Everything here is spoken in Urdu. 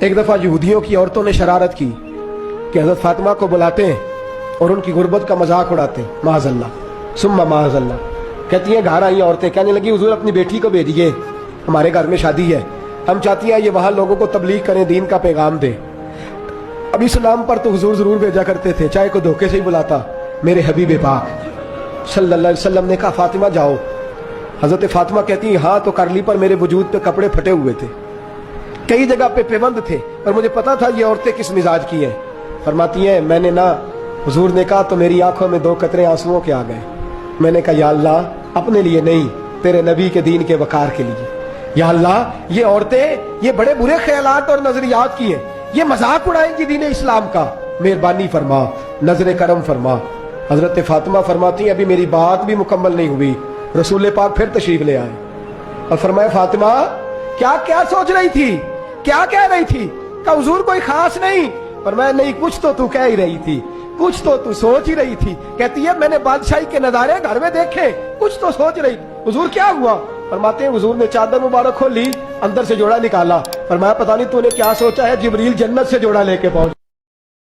ایک دفعہ یہودیوں کی عورتوں نے شرارت کی کہ حضرت فاطمہ کو بلاتے ہیں اور ان کی غربت کا مذاق اڑاتے ہیں، معاذ اللہ ثم معاذ اللہ۔ کہتی ہیں گھر آئی عورتیں کہنے لگی حضور اپنی بیٹی کو بھیجیے، ہمارے گھر میں شادی ہے، ہم چاہتی ہیں یہ وہاں لوگوں کو تبلیغ کریں، دین کا پیغام دیں۔ اب اسلام پر تو حضور ضرور بھیجا کرتے تھے، چاہے کوئی دھوکے سے ہی بلاتا۔ میرے حبیب پاک صلی اللہ علیہ وسلم نے کہا فاطمہ جاؤ۔ حضرت فاطمہ کہتی ہیں ہاں تو کر لی، پر میرے وجود پہ کپڑے پھٹے ہوئے تھے، کئی جگہ پہ پیوند تھے، اور مجھے پتا تھا یہ عورتیں کس مزاج کی ہیں۔ فرماتی ہیں میں نے نہ، حضور نے کہا تو میری آنکھوں میں 2 قطرے آنسوؤں کے آ گئے۔ میں نے کہا یا اللہ اپنے لیے نہیں، تیرے نبی کے دین کے وقار کے لیے۔ یا اللہ یہ عورتیں یہ بڑے برے خیالات اور نظریات کی ہیں، یہ مذاق اڑائیں گی دین اسلام کا، مہربانی فرما، نظر کرم فرما۔ حضرت فاطمہ فرماتی ہیں ابھی میری بات بھی مکمل نہیں ہوئی، رسول پاک پھر تشریف لے آئے اور فرمایا فاطمہ کیا کیا سوچ رہی تھی، کیا کہہ رہی تھی؟ کہ حضور کوئی خاص نہیں۔ فرمایا نہیں کچھ تو تو کہہ ہی رہی تھی، کچھ تو تو سوچ ہی رہی تھی۔ کہتی ہے میں نے بادشاہی کے نظارے گھر میں دیکھے، کچھ تو سوچ رہی تھی۔ حضور کیا ہوا؟ فرماتے ہیں حضور نے چادر مبارک کھولی، اندر سے جوڑا نکالا، فرمایا پتہ نہیں تو نے کیا سوچا ہے، جبریل جنت سے جوڑا لے کے پہنچ